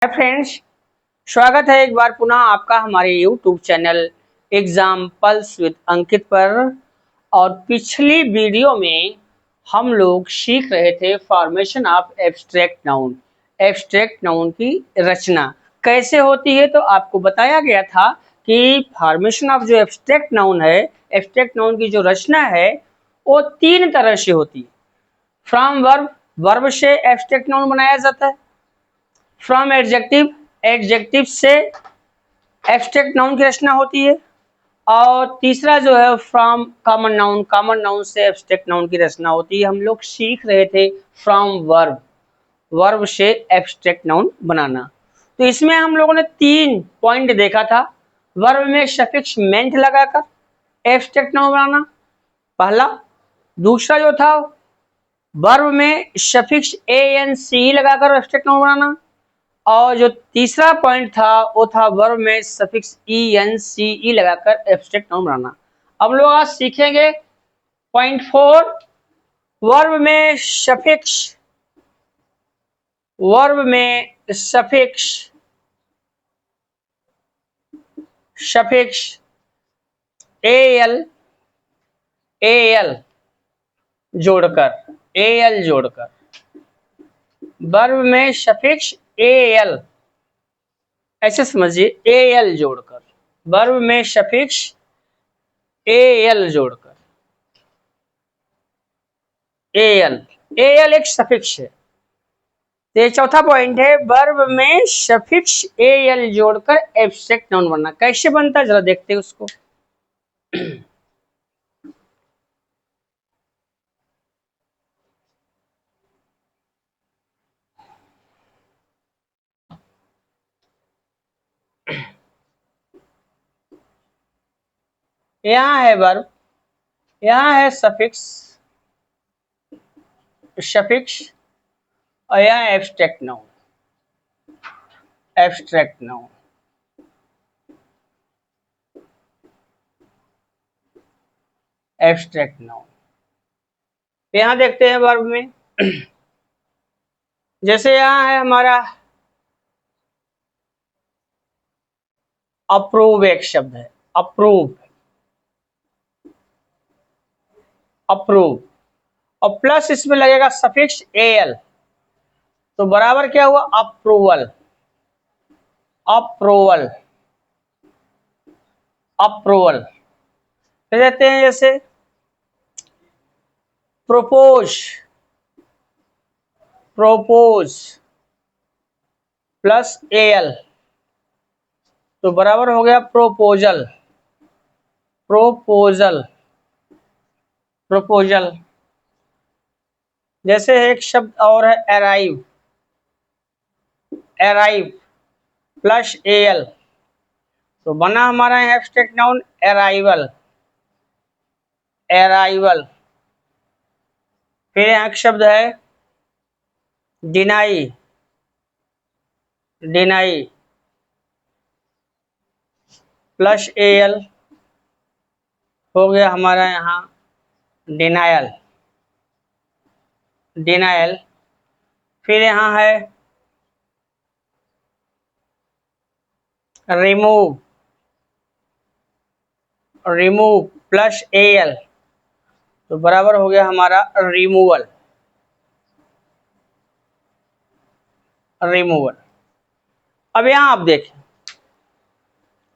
Hi friends, स्वागत है एक बार पुनः आपका हमारे यूट्यूब चैनल एग्जाम्पल्स विद अंकित पर। और पिछली वीडियो में हम लोग सीख रहे थे formation of abstract noun. Abstract noun की रचना कैसे होती है, तो आपको बताया गया था कि फॉर्मेशन ऑफ जो एब्स्ट्रैक्ट नाउन है, एब्स्ट्रैक्ट नाउन की जो रचना है वो तीन तरह से होती है। फ्रॉम वर्ब, वर्ब से एब्स्ट्रैक्ट नाउन बनाया जाता है। फ्रॉम एडजेक्टिव, एडजेक्टिव से एब्स्ट्रैक्ट नाउन की रचना होती है। और तीसरा जो है from common noun, common noun से एब्स्ट्रैक्ट नाउन की रचना होती है। हम लोग सीख रहे थे फ्रॉम वर्ब, वर्ब से एब्स्ट्रैक्ट नाउन बनाना। तो इसमें हम लोगों ने 3 पॉइंट देखा था। वर्ब में सफिक्स मेंट लगाकर एब्स्ट्रैक्ट नाउन बनाना पहला। दूसरा जो था वर्ब में सफिक्स एन सी लगाकर एब्स्ट्रैक्ट नाउन बनाना। और जो तीसरा पॉइंट था वो था वर्ब में सफिक्स ई एन सी ई लगाकर एब्स्ट्रैक्ट नाउन बनाना। अब लोग आज सीखेंगे पॉइंट 4, वर्ब में सफिक्स, वर्ब में सफिक्स, सफिक्स एल, एल जोड़कर, एल जोड़कर, वर्ब में सफिक्स एल, ऐसे समझिए, एल जोड़कर, वर्ब में सफिक्स एल जोड़कर, एल, एल एक सफिक्स है। तो ये चौथा पॉइंट है, वर्ब में सफिक्स एल जोड़कर एब्स्ट्रैक्ट नाउन बनना। कैसे बनता है जरा देखते हैं उसको। यहाँ है वर्ब, यहाँ है सफिक्स, सफिक्स, और यहाँ abstract noun, abstract noun. Abstract noun यहाँ देखते हैं वर्ब में। जैसे यहाँ है हमारा अप्रूव, एक शब्द है अप्रूव, अप्रूव, और प्लस इसमें लगेगा सफिक्स एल, तो बराबर क्या हुआ, अप्रूवल, अप्रूवल, अप्रूवल। फिर कहते हैं जैसे प्रोपोज, प्रोपोज प्लस एल, तो बराबर हो गया प्रोपोजल, प्रोपोजल, प्रोपोजल। जैसे एक शब्द और है अराइव, अराइव प्लस एल, तो बना हमारा एब्स्ट्रैक्ट नाउन अराइवल, अराइवल। फिर यहाँ एक शब्द है डिनाई, डिनाई प्लस एल, हो गया हमारा यहाँ डिनायल, डिनायल। फिर यहाँ है रिमूव, रिमूव प्लस एल, तो बराबर हो गया हमारा रिमूवल, रिमूवल। अब यहाँ आप देखें,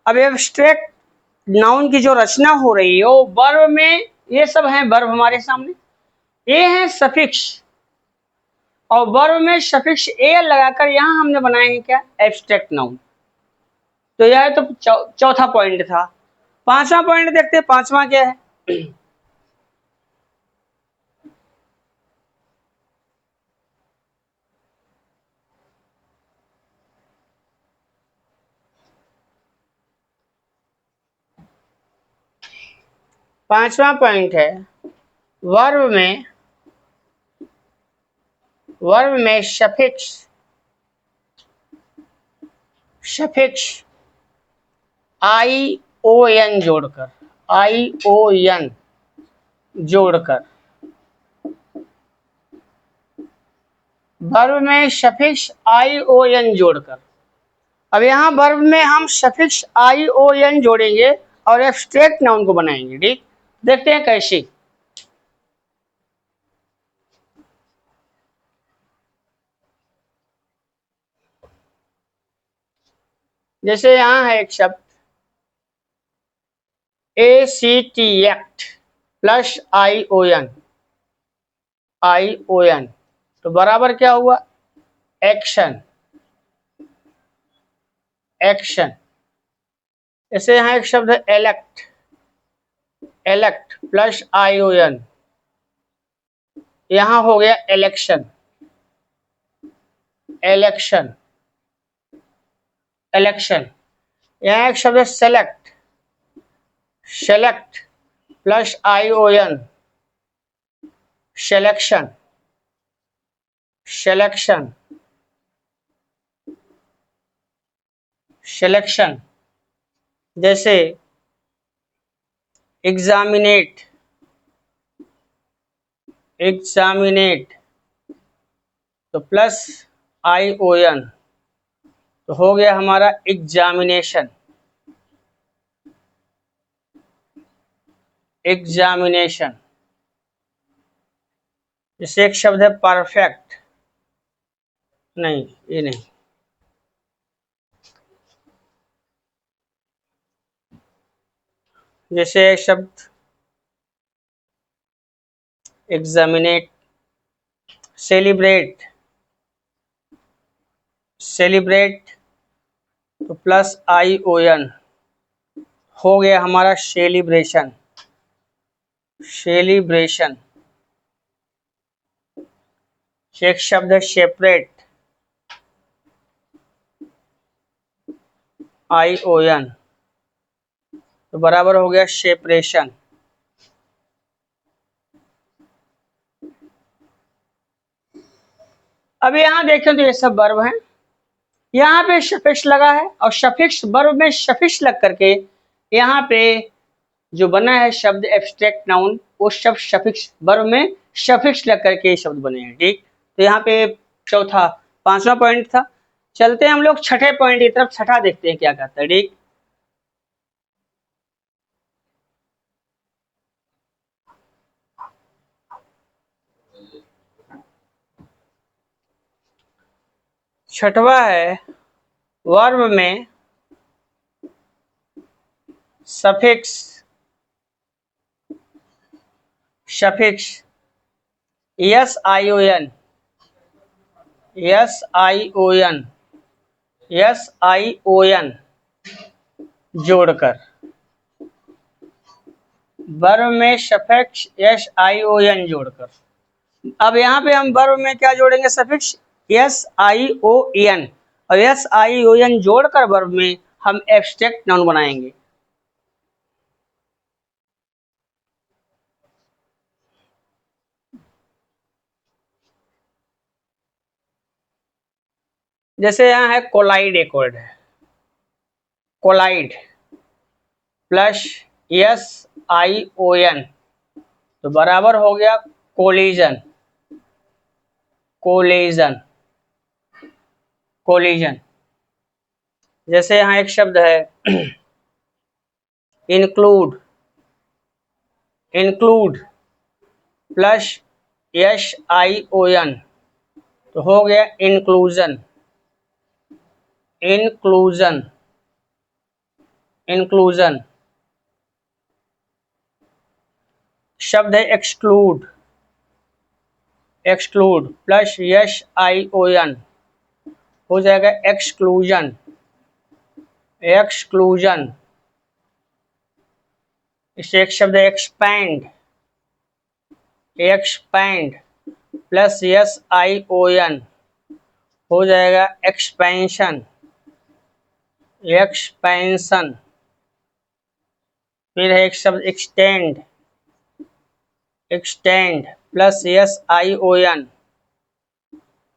अब एब्स्ट्रैक्ट नाउन की जो रचना हो रही है वो वर्ब में, ये सब हैं वर्ब हमारे सामने, ये है सफिक्स, और वर्ब में सफिक्स ए लगाकर यहाँ हमने बनाए हैं क्या, एब्स्ट्रैक्ट नाउन। तो यह तो चौथा पॉइंट था। पांचवा पॉइंट देखते हैं, पांचवा क्या है। पांचवा पॉइंट है वर्ब में, वर्ब में सफिक्स, सफिक्स आई ओ एन जोड़कर, आई ओ एन जोड़कर, वर्ब में सफिक्स आई ओ एन जोड़कर, अब यहाँ वर्ब में हम सफिक्स ION जोड़ेंगे और एब्स्ट्रैक्ट नाउन को बनाएंगे। ठीक, देखते हैं कैसे। जैसे यहाँ है एक शब्द ACT प्लस ION, तो बराबर क्या हुआ, एक्शन। जैसे यहाँ एक शब्द है एलेक्ट प्लस ION, यहाँ हो गया इलेक्शन। यहाँ एक शब्द है सेलेक्ट प्लस ION, सिलेक्शन। जैसे एग्जामिनेट तो प्लस ION, तो हो गया हमारा एग्जामिनेशन। जैसे एक शब्द है परफेक्ट, नहीं ये नहीं, जैसे एक शब्द एग्जामिनेट, सेलिब्रेट तो प्लस ION, हो गया हमारा सेलिब्रेशन। एक शब्द है सेपरेट, ION, तो बराबर हो गया सेपरेशन। अब यहाँ देखें तो ये सब वर्ब हैं, यहाँ पे सफिक्स लगा है और सफिक्स वर्ब में सफिक्स लग करके यहाँ पे जो बना है शब्द एब्स्ट्रैक्ट नाउन, वो शब्द सफिक्स वर्ब में सफिक्स लग करके ये शब्द बने हैं। ठीक, तो यहाँ पे चौथा 5वां पॉइंट था। चलते हैं हम लोग छठे पॉइंट की तरफ, छठा देखते हैं क्या कहता है। ठीक, छठवा है वर्ब में सफिक्स SION जोड़कर, वर्ब में सफिक्स SION जोड़कर। अब यहाँ पे हम वर्ब में क्या जोड़ेंगे, सफिक्स SION, और SION जोड़कर वर्ब में हम एब्स्ट्रैक्ट नाउन बनाएंगे। जैसे यहाँ है कोलाइड, एक वर्ड है कोलाइड प्लस SION, तो बराबर हो गया कोलिजन। जैसे यहाँ एक शब्द है इंक्लूड प्लस SION, तो हो गया इंक्लूजन। शब्द है एक्सक्लूड प्लस SION, हो जाएगा एक्सक्लूजन। इससे एक शब्द है एक्सपैंड प्लस SION, हो जाएगा एक्सपेंशन। फिर है एक शब्द एक्सटेंड प्लस SION,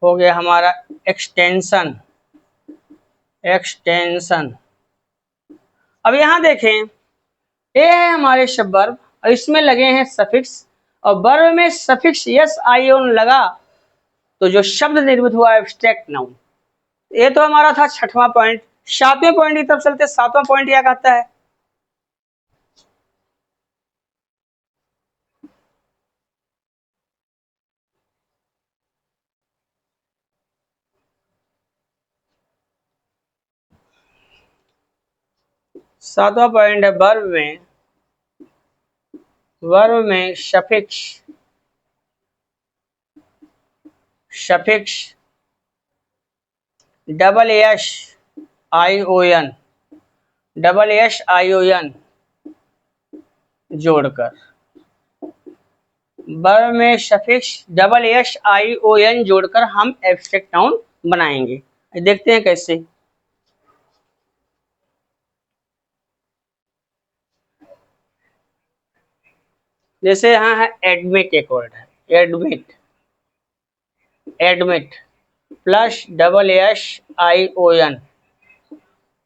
हो गया हमारा एक्सटेंशन। अब यहाँ देखें, ये है हमारे शब्द वर्ब और इसमें लगे हैं सफिक्स, और वर्ब में सफिक्स SION लगा तो जो शब्द निर्मित हुआ एब्स्ट्रैक्ट नाउन। ये तो हमारा था छठवां पॉइंट, सातवें पॉइंट की तरफ चलते। सातवां पॉइंट क्या कहता है? सातवां पॉइंट है वर्ब में सफिक्स SION जोड़कर, वर्ब में सफिक्स SION जोड़कर हम एब्स्ट्रैक्ट नाउन बनाएंगे। देखते हैं कैसे। जैसे यहाँ है एडमिट, एक वर्ड है एडमिट प्लस SION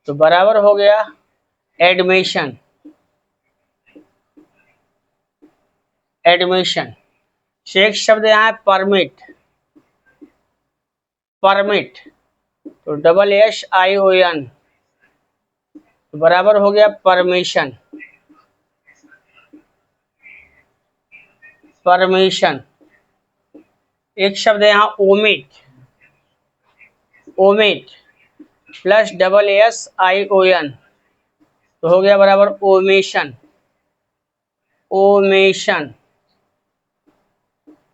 तो बराबर हो गया एडमिशन से एक शब्द यहाँ है परमिट तो SION तो बराबर हो गया परमिशन। एक शब्द यहाँ ओमिट प्लस SION तो हो गया बराबर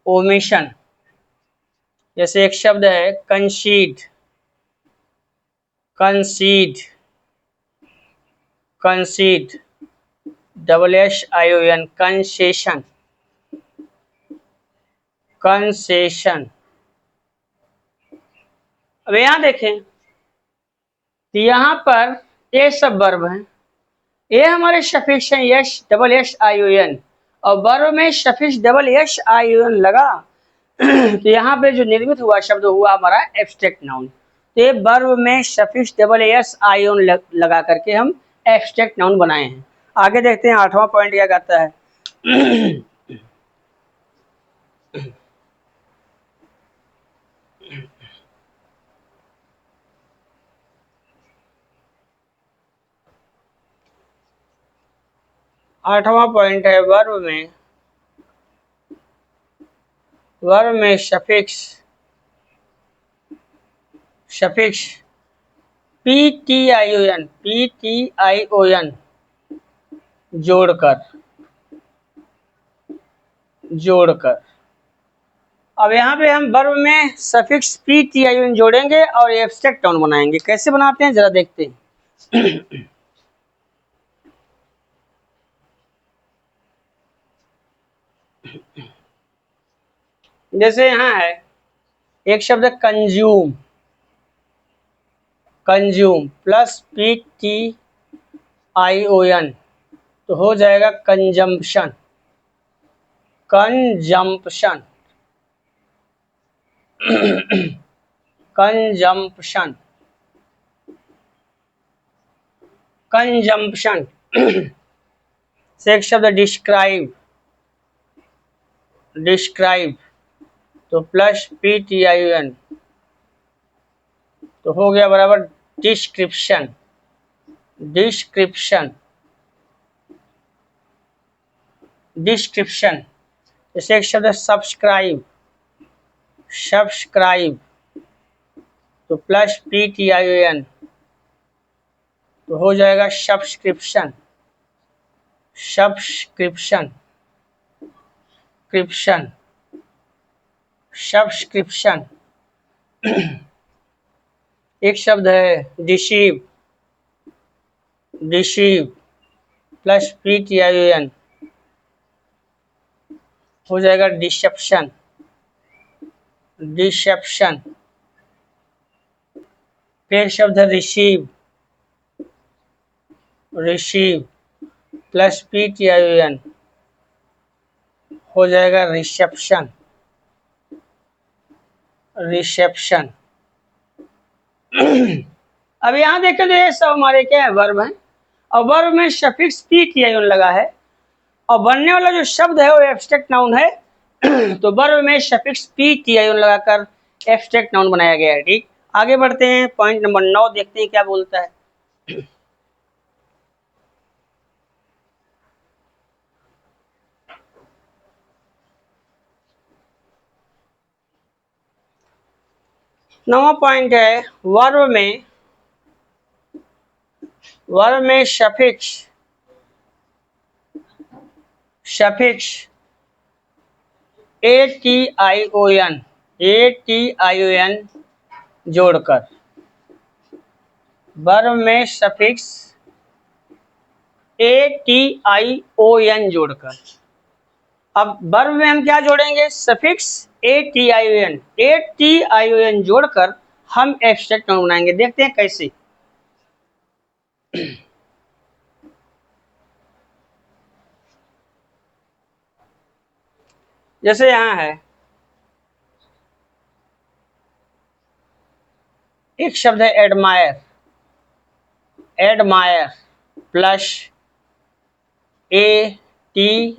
ओमिशन। जैसे एक शब्द है कंसीड SION कंसेशन। अब यहां देखें तो यहाँ पर ये सब वर्ब हैं, ये हमारे सफिक्स हैं SION और वर्ब में सफिक्स SION लगा तो यहाँ पे जो निर्मित हुआ शब्द हुआ हमारा एब्स्ट्रैक्ट नाउन। तो ये वर्ब में सफिक्स SION लगा करके हम एब्स्ट्रैक्ट नाउन बनाए हैं। आगे देखते हैं आठवां पॉइंट क्या कहता है। आठवां पॉइंट है वर्ब में सफिक्स PTION जोड़कर। अब यहाँ पे हम वर्ब में सफिक्स PTION जोड़ेंगे और एब्स्ट्रैक्ट नाउन बनाएंगे। कैसे बनाते हैं जरा देखते हैं। जैसे यहाँ है एक शब्द कंज्यूम प्लस PTION तो हो जाएगा कंजम्पशन। से एक शब्द डिस्क्राइब तो प्लस PTION तो हो गया बराबर डिस्क्रिप्शन। जैसे एक शब्द सब्सक्राइब तो प्लस PTION तो हो जाएगा सब्सक्रिप्शन। एक शब्द है डिसीव प्लस PTION हो जाएगा डिसेप्शन। फिर शब्द है रिसीव प्लस PTION हो जाएगा रिसेप्शन। अब यहाँ देखें तो ये सब हमारे क्या है वर्ब हैं और वर्ब में सफिक्स PTION लगा है और बनने वाला जो शब्द है वो एब्स्ट्रैक्ट नाउन है। तो वर्ब में सफिक्स PTION लगाकर एब्स्ट्रैक्ट नाउन बनाया गया है। ठीक, आगे बढ़ते हैं। पॉइंट नंबर 9 देखते हैं क्या बोलता है। नौवां पॉइंट है वर्ब में सफिक्स ATION जोड़कर, वर्ब में सफिक्स ATION जोड़कर। अब वर्ब में हम क्या जोड़ेंगे? सफिक्स ATION जोड़कर हम एब्स्ट्रैक्ट नाउन बनाएंगे। देखते हैं कैसे। जैसे यहां है एक शब्द है एडमायर प्लस ATION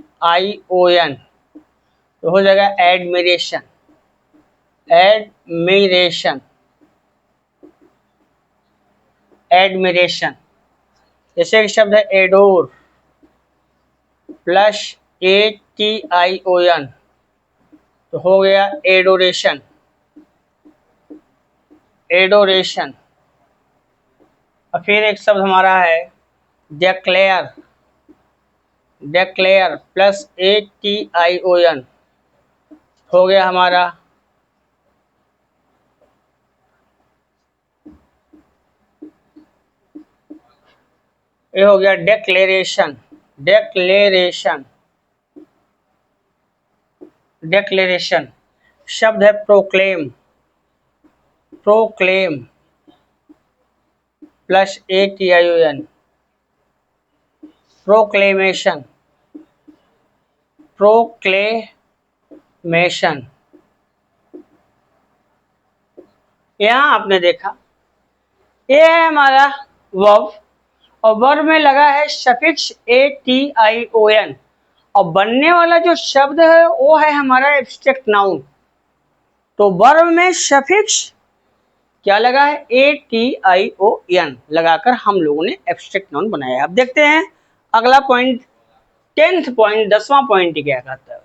तो हो जाएगा एडमिरेशन। जैसे एक शब्द है एडोर प्लस ATION तो हो गया एडोरेशन। और फिर एक शब्द हमारा है डेक्लेयर प्लस ATION हो गया हमारा ये हो गया डेक्लेरेशन। शब्द है प्रोक्लेम प्लस ATION प्रोक्लेमेशन। यहां आपने देखा ये है हमारा वर्ब और वर्ब में लगा है सफिक्स ATION और बनने वाला जो शब्द है वो है हमारा एब्स्ट्रैक्ट नाउन। तो वर्ब में सफिक्स क्या लगा है? ATION लगाकर हम लोगों ने एब्स्ट्रैक्ट नाउन बनाया। अब देखते हैं अगला पॉइंट, 10th पॉइंट, 10वां पॉइंट क्या कहता है।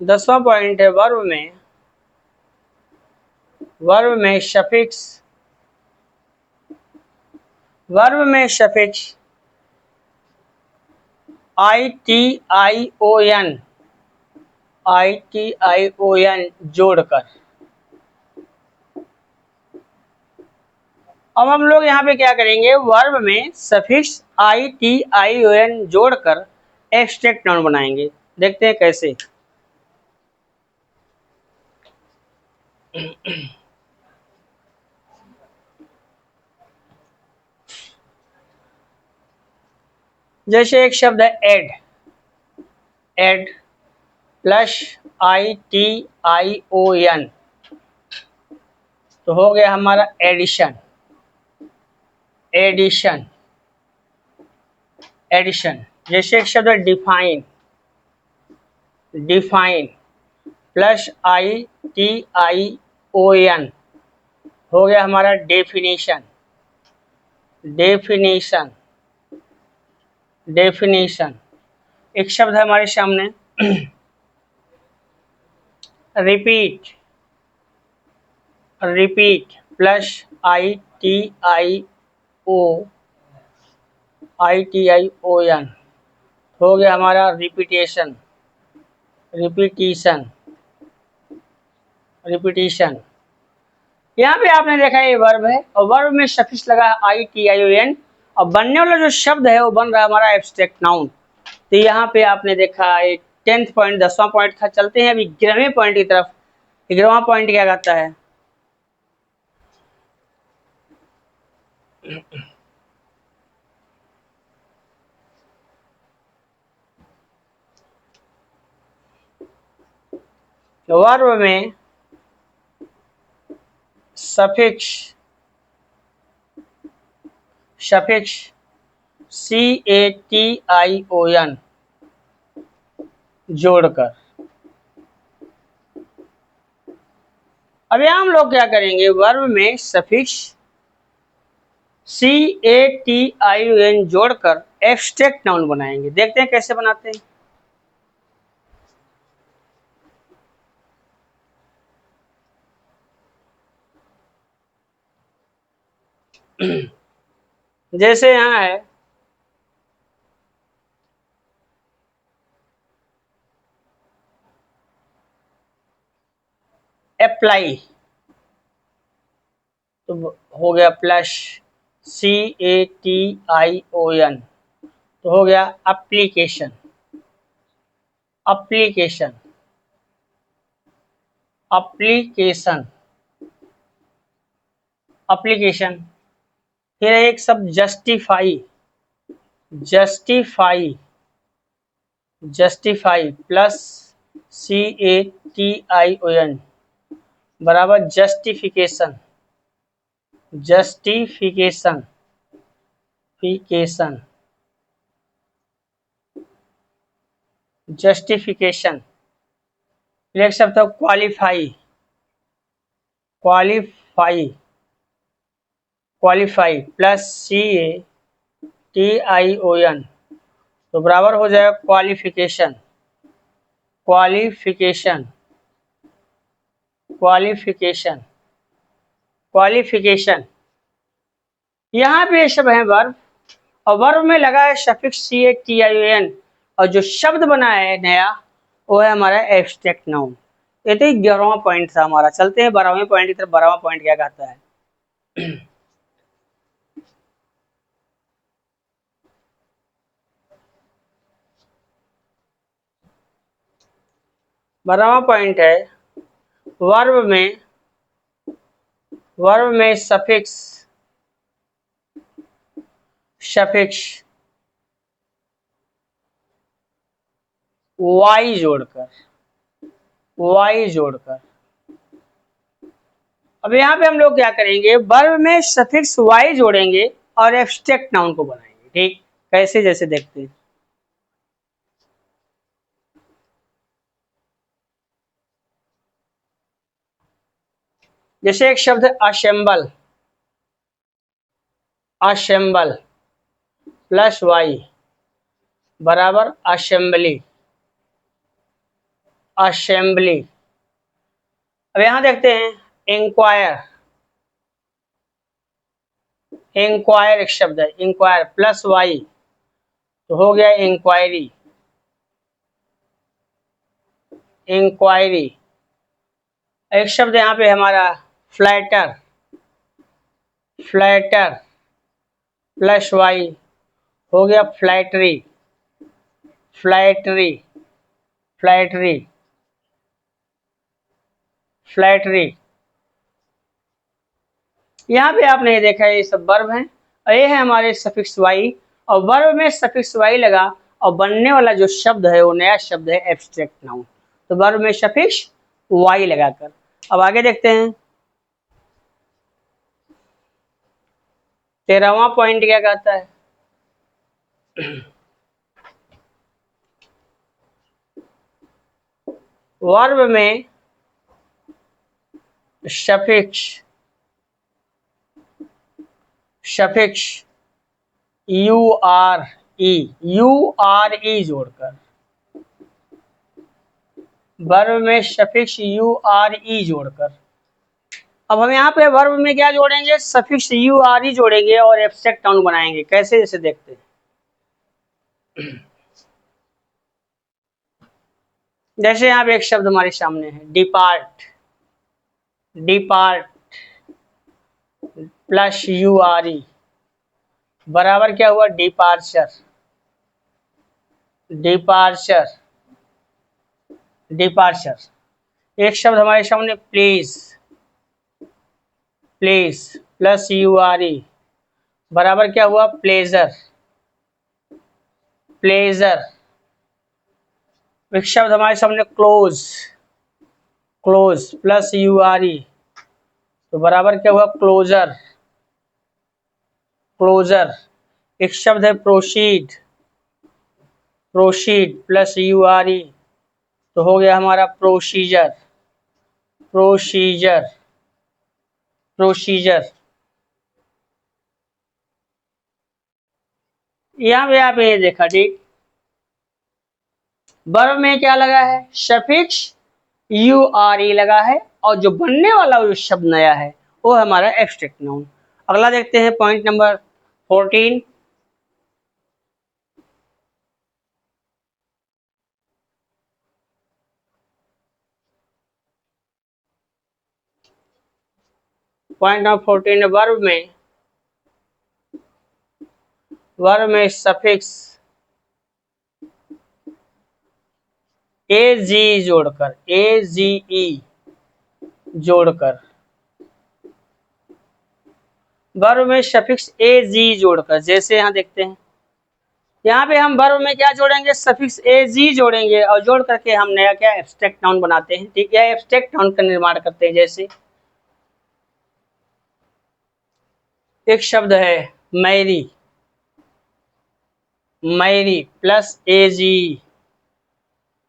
10वां पॉइंट है वर्ब में सफिक्स ITION जोड़कर। अब हम लोग यहाँ पे क्या करेंगे? वर्ब में सफिक्स ITION जोड़कर एब्स्ट्रैक्ट नाउन बनाएंगे। देखते हैं कैसे। जैसे एक शब्द है एड प्लस ITION तो हो गया हमारा एडिशन। जैसे एक शब्द है डिफाइन प्लस ITION हो गया हमारा डेफिनेशन। एक शब्द है हमारे सामने रिपीट प्लस ITION हो गया हमारा रिपीटिशन। यहाँ पे आपने देखा ये वर्ब है और वर्ब में सफिक्स लगा है ITION और बनने वाला जो शब्द है वो बन रहा है हमारा एब्स्ट्रैक्ट नाउन। तो यहाँ पे आपने देखा एक 10th पॉइंट, 10वां पॉइंट था। चलते हैं अभी 11वें पॉइंट की तरफ। 11वां पॉइंट क्या कहता है? वर्ब में सफिक्स CATION जोड़कर। अब यहां हम लोग क्या करेंगे, वर्ब में सफिक्स CATION जोड़कर एब्स्ट्रैक्ट नाउन बनाएंगे। देखते हैं कैसे बनाते हैं। जैसे यहां है अप्लाई, तो हो गया प्लस CATION, तो हो गया एप्लीकेशन। Application application application. फिर एक शब्द justify, justify justify plus CATION बराबर जस्टिफिकेशन, जस्टिफिकेशन फिकेशन जस्टिफिकेशन। फिर एक शब्द qualify, qualify qualify plus CATION तो बराबर हो जाएगा क्वालिफिकेशन, क्वालिफिकेशन क्वालिफिकेशन क्वालिफिकेशन। यहाँ पे ये सब है वर्ब, और वर्ब में लगा है सफिक्स CATION, और जो शब्द बना है नया वो है हमारा एब्स्ट्रैक्ट नाउन। ये तो 11वां पॉइंट था हमारा। चलते हैं 12वें पॉइंट की तरफ। 12वां पॉइंट क्या कहता है। 12वां पॉइंट है वर्ब में सफिक्स सफिक्स वाई जोड़कर, वाई जोड़कर। अब यहाँ पे हम लोग क्या करेंगे, वर्ब में सफिक्स वाई जोड़ेंगे और एब्स्ट्रैक्ट नाउन को बनाएंगे। ठीक, कैसे, जैसे देखते हैं। जैसे एक शब्द है असेंबल, असेंबल प्लस वाई बराबर असेंबली, असेंबली। अब यहां देखते हैं इंक्वायर, इंक्वायर एक शब्द है, इंक्वायर प्लस वाई तो हो गया इंक्वायरी, इंक्वायरी। एक शब्द यहाँ पे हमारा फ्लैटर, फ्लैटर प्लस वाई हो गया फ्लैटरी, फ्लैटरी फ्लैटरी फ्लैटरी। यहाँ पे आपने देखा है ये सब वर्ब हैं, और ये है हमारे सफिक्स वाई, और वर्ब में सफिक्स वाई लगा और बनने वाला जो शब्द है वो नया शब्द है एब्स्ट्रैक्ट नाउन। तो वर्ब में सफिक्स वाई लगाकर। अब आगे देखते हैं 13वां पॉइंट क्या कहता है। वर्ब में सफिक्स सफिक्स URE जोड़कर, वर्ब में सफिक्स URE जोड़कर। अब हम यहाँ पे वर्ब में क्या जोड़ेंगे, सफिक्स URE जोड़ेंगे और एब्स्ट्रैक्ट नाउन बनाएंगे। कैसे, जैसे देखते हैं। जैसे यहाँ पे एक शब्द हमारे सामने है डिपार्ट, डिपार्ट प्लस URE बराबर क्या हुआ डिपार्चर, डिपार्चर डिपार्चर। एक शब्द हमारे सामने प्लीज, प्लीज प्लस URE बराबर क्या हुआ प्लेजर, प्लेजर। एक शब्द हमारे सामने क्लोज, क्लोज प्लस URE तो बराबर क्या हुआ क्लोजर, क्लोजर। एक शब्द है प्रोसीड, प्रोसीड प्लस URE तो हो गया हमारा प्रोसीजर, प्रोसीजर, प्रोसीजर। यहाँ पे आप ये देखा, ठीक, वर्ब में क्या लगा है, सफिक्स यू आर ई लगा है, और जो बनने वाला जो शब्द नया है वो है हमारा एब्स्ट्रैक्ट नाउन। अगला देखते हैं point number 14। Point number 14, verb में सफिक्स ए जी जोड़कर, ए जी ई जोड़कर, वर्ब में सफिक्स ए जी जोड़कर, जैसे यहाँ देखते हैं, यहाँ पे हम वर्ब में क्या जोड़ेंगे, सफिक्स ए जी जोड़ेंगे और जोड़ करके हम नया क्या एब्स्ट्रैक्ट नाउन बनाते हैं, ठीक है, एब्स्ट्रैक्ट नाउन का निर्माण करते हैं। जैसे एक शब्द है marry, marry plus A G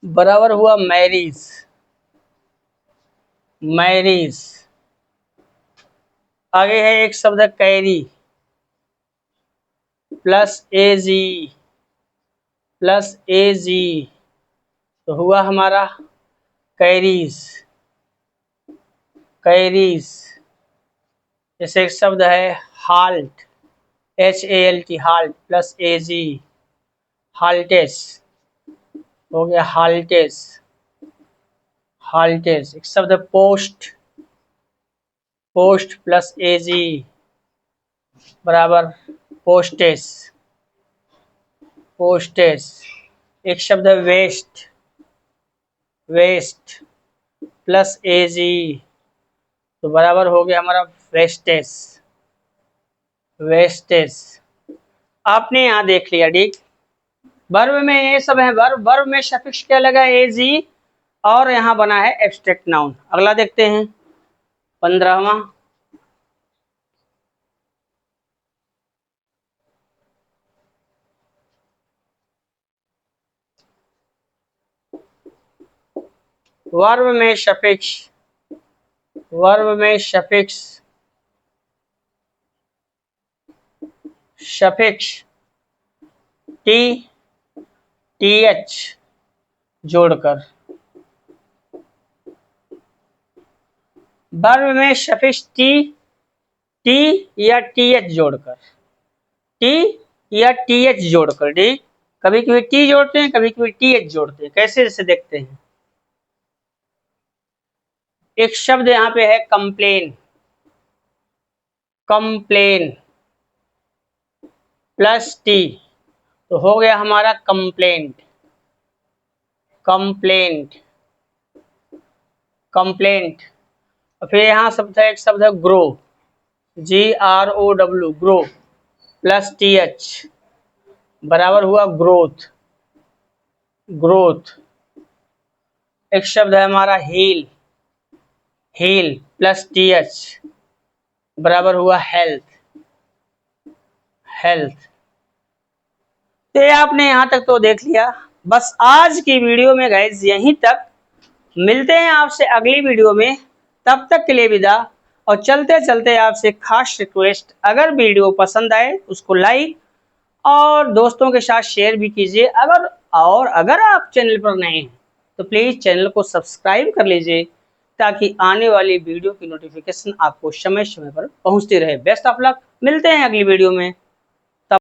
बराबर हुआ मैरीज, मैरीज। आगे है एक शब्द है carry plus A G, plus A G, तो हुआ हमारा कैरीज, कैरीज। जैसे एक शब्द है halt, H A L T, halt plus A G, haltage, हो गया हाल्टेस, हाल्टेस। एक शब्द है post, post plus A G बराबर पोस्टेस, पोस्टेस। एक शब्द है waste, waste plus A G तो बराबर हो गया हमारा वेस्टेस, वेस्टेस। आपने यहाँ देख लिया, ठीक, वर्ब में ये सब है, वर्ब, वर्ब में सफिक्स क्या लगा, ए जी, और यहाँ बना है एब्स्ट्रैक्ट नाउन। अगला देखते हैं 15वां, वर्ब में सफिक्स, वर्ब में suffix, suffix T, T H जोड़कर, वर्ब में सफिक्स टी, टी या टी एच जोड़कर, टी या टी एच जोड़कर, ठीक, कभी कभी टी जोड़ते हैं, कभी कभी टी एच जोड़ते हैं। कैसे, जैसे देखते हैं, एक शब्द यहाँ पे है कंप्लेन, कंप्लेन प्लस टी तो हो गया हमारा कंप्लेंट, कंप्लेंट, कंप्लेंट। और फिर यहाँ शब्द है, एक शब्द है grow, G R O W, grow plus T H बराबर हुआ ग्रोथ, ग्रोथ। एक शब्द है हमारा heal, heal plus T H बराबर हुआ हेल्थ, हेल्थ। तो आपने यहाँ तक तो देख लिया। बस आज की वीडियो में गाइस यहीं तक, मिलते हैं आपसे अगली वीडियो में, तब तक के लिए विदा। और चलते चलते आपसे खास रिक्वेस्ट, अगर वीडियो पसंद आए उसको लाइक और दोस्तों के साथ शेयर भी कीजिए। अगर आप चैनल पर नए हैं तो प्लीज़ चैनल को सब्सक्राइब कर लीजिए, ताकि आने वाली वीडियो की नोटिफिकेशन आपको समय समय पर पहुंचती रहे। बेस्ट ऑफ लक, मिलते हैं अगली वीडियो में।